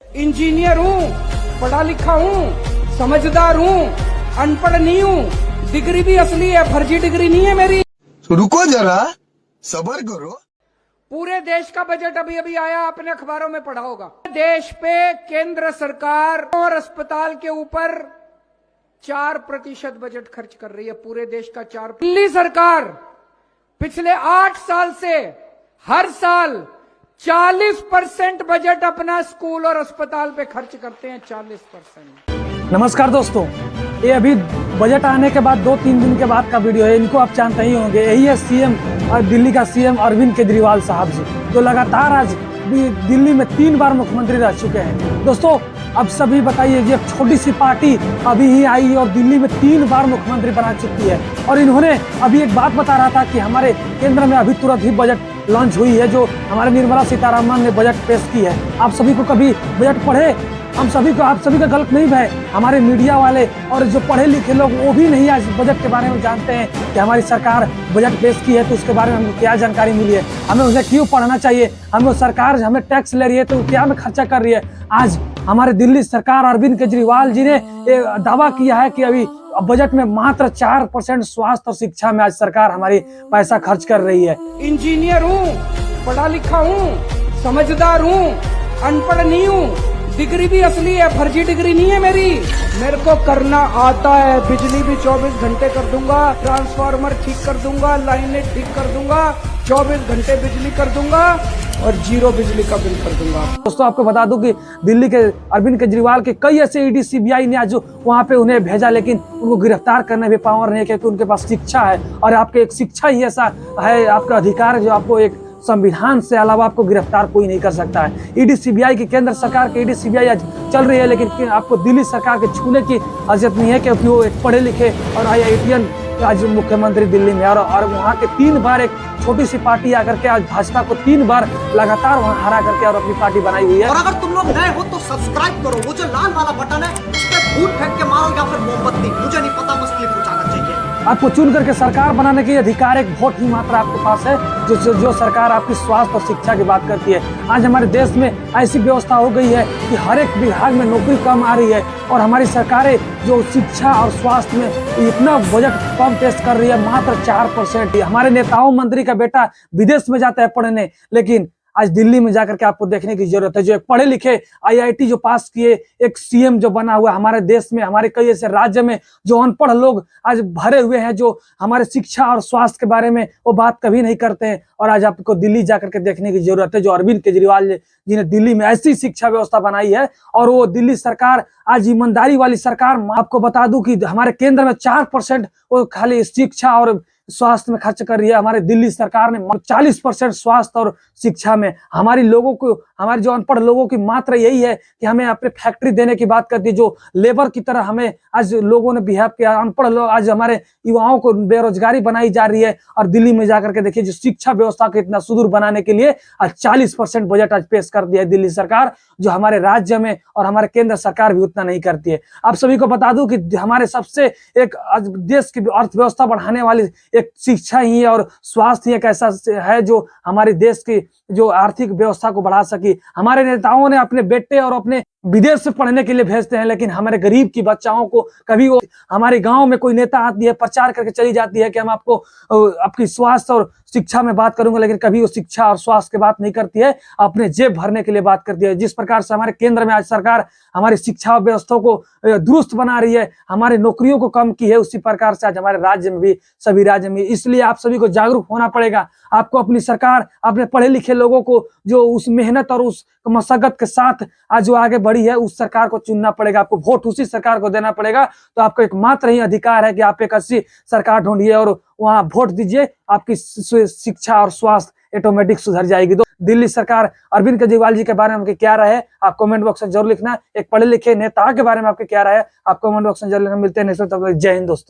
Engineer हूँ, पढ़ा लिखा हूँ, समझदार हूँ, अनपढ़ नहीं हूँ, डिग्री भी असली है, फर्जी डिग्री नहीं है मेरी। रुको जरा, सब्र करो। पूरे देश का बजट अभी अभी आया, आपने अखबारों में पढ़ा होगा। देश पे केंद्र सरकार और अस्पताल के ऊपर 4% बजट खर्च कर रही है, पूरे देश का 4। दिल्ली सरकार पिछले 8 साल से हर साल 40% बजट अपना स्कूल और अस्पताल पे खर्च करते हैं, 40%। नमस्कार दोस्तों, ये अभी बजट आने के बाद 2-3 दिन के बाद का वीडियो है। इनको आप जानते ही होंगे, यही है सीएम और दिल्ली का सीएम अरविंद केजरीवाल साहब जी, जो लगातार आज भी दिल्ली में 3 बार मुख्यमंत्री रह चुके हैं। दोस्तों अब सभी बताइए, ये छोटी सी पार्टी अभी ही आई और दिल्ली में 3 बार मुख्यमंत्री बना चुकी है। और इन्होंने अभी एक बात बता रहा था कि हमारे केंद्र में अभी तुरंत ही बजट लॉन्च हुई है, जो हमारे निर्मला सीतारमण ने बजट पेश की है। आप सभी को कभी बजट पढ़े, आप सभी का गलत नहीं है। हमारे मीडिया वाले और जो पढ़े लिखे लोग वो भी नहीं आज बजट के बारे में जानते हैं कि हमारी सरकार बजट पेश की है तो उसके बारे में हमको क्या जानकारी मिली है, हमें उसे क्यों पढ़ना चाहिए, हमें सरकार हमें टैक्स ले रही है तो क्या में खर्चा कर रही है। आज हमारे दिल्ली सरकार अरविंद केजरीवाल जी ने दावा किया है कि अभी बजट में मात्र 4% स्वास्थ्य और शिक्षा में आज सरकार हमारी पैसा खर्च कर रही है। इंजीनियर हूँ, पढ़ा लिखा हूँ, समझदार हूँ, अनपढ़ नहीं हूँ, डिग्री भी असली है, फर्जी डिग्री नहीं है मेरी। मेरे को करना आता है, बिजली भी 24 घंटे कर दूंगा, ट्रांसफार्मर ठीक कर दूंगा, लाइनें ठीक कर दूंगा, 24 घंटे बिजली कर दूंगा और 0 बिजली का बिल कर दूंगा। दोस्तों आपको बता दूं कि दिल्ली के अरविंद केजरीवाल के कई ऐसे ईडी सीबीआई ने आज वहां पे उन्हें भेजा, लेकिन उनको गिरफ्तार करने में पावर नहीं है, क्योंकि उनके पास शिक्षा है और आपके एक शिक्षा ही ऐसा है, आपका अधिकार है जो आपको एक संविधान से अलावा आपको गिरफ्तार कोई नहीं कर सकता है। ईडी सीबीआई की केंद्र सरकार की ईडी सीबीआई आज चल रही है, लेकिन आपको दिल्ली सरकार के छूने की हजरत नहीं है, क्योंकि वो एक पढ़े लिखे और IITian आज मुख्यमंत्री दिल्ली में और वहाँ के 3 बार एक छोटी सी पार्टी आकर के आज भाजपा को 3 बार लगातार वहाँ हरा करके और अपनी पार्टी बनाई हुई है। और अगर तुम लोग नए हो तो सब्सक्राइब करो, वो जो लाल वाला बटन है उस पे फूट फेंक के मारो या फिर मोमबत्ती, मुझे नहीं पता, बस क्लिक हो जाना चाहिए। आपको चुन करके सरकार बनाने के अधिकार एक वोट ही मात्र आपके पास है, जो सरकार आपकी स्वास्थ्य और शिक्षा की बात करती है। आज हमारे देश में ऐसी व्यवस्था हो गई है कि हर एक विभाग में नौकरी कम आ रही है और हमारी सरकारें जो शिक्षा और स्वास्थ्य में इतना बजट कम पेश कर रही है, मात्र 4%। हमारे नेताओं मंत्री का बेटा विदेश में जाता है पढ़ने, लेकिन आज दिल्ली में जाकर के आपको देखने की जरूरत है, जो एक पढ़े लिखे IIT जो पास किए एक सीएम जो बना हुआ हमारे देश में, हमारे कई ऐसे राज्य में जो अनपढ़ लोग आज भरे हुए हैं, जो हमारे शिक्षा और स्वास्थ्य के बारे में वो बात कभी नहीं करते हैं। और आज आपको दिल्ली जाकर के देखने की जरूरत है, जो अरविंद केजरीवाल जी ने दिल्ली में ऐसी शिक्षा व्यवस्था बनाई है। और वो दिल्ली सरकार आज ईमानदारी वाली सरकार, आपको बता दूं कि हमारे केंद्र में 4% वो खाली शिक्षा और स्वास्थ्य में खर्च कर रही है। हमारे दिल्ली सरकार ने 40% स्वास्थ्य और शिक्षा में हमारी लोगों को, हमारे जो अनपढ़ लोगों की मात्र यही है कि हमें अपने फैक्ट्री देने की बात करती है, जो लेबर की तरह हमें आज लोगों ने बिहेव किया। अनपढ़ लोग आज हमारे युवाओं को बेरोजगारी बनाई जा रही है। और दिल्ली में जाकर के देखिए, जो शिक्षा व्यवस्था को इतना सुदूर बनाने के लिए आज 40% बजट आज पेश कर दिया है दिल्ली सरकार, जो हमारे राज्य में और हमारे केंद्र सरकार भी उतना नहीं करती है। आप सभी को बता दूं कि हमारे सबसे एक देश की अर्थव्यवस्था बढ़ाने वाली एक शिक्षा ही और स्वास्थ्य ही एक ऐसा है जो हमारे देश की जो आर्थिक व्यवस्था को बढ़ा सकी। हमारे नेताओं ने अपने बेटे और अपने विदेश से पढ़ने के लिए भेजते हैं, लेकिन हमारे गरीब की बच्चाओं को कभी वो हमारे गांव में कोई नेता आती है, प्रचार करके चली जाती है कि हम आपको आपकी स्वास्थ्य और शिक्षा में बात करूंगा, लेकिन कभी वो शिक्षा और स्वास्थ्य की बात नहीं करती है, अपने जेब भरने के लिए बात करती है। जिस प्रकार से हमारे केंद्र में आज सरकार हमारी शिक्षा व्यवस्था को दुरुस्त बना रही है, हमारी नौकरियों को कम की है, उसी प्रकार से आज हमारे राज्य में भी, सभी राज्य में। इसलिए आप सभी को जागरूक होना पड़ेगा। आपको अपनी सरकार, अपने पढ़े लिखे लोगों को जो उस मेहनत और उस मशक्कत के साथ आज जो आगे बढ़ी है, उस सरकार को चुनना पड़ेगा, आपको वोट उसी सरकार को देना पड़ेगा। तो आपका एक मात्र ही अधिकार है कि आप एक अच्छी सरकार ढूंढिए और वहां वोट दीजिए, आपकी शिक्षा और स्वास्थ्य ऑटोमेटिक सुधर जाएगी। तो दिल्ली सरकार अरविंद केजरीवाल जी के बारे में आपके क्या राय है, आप कमेंट बॉक्स में जरूर लिखना। एक पढ़े लिखे नेता के बारे में आपके क्या राय है, आप कमेंट बॉक्स में जरूर लिखना। मिलते हैं नेक्स्ट, जय हिंद दोस्तों।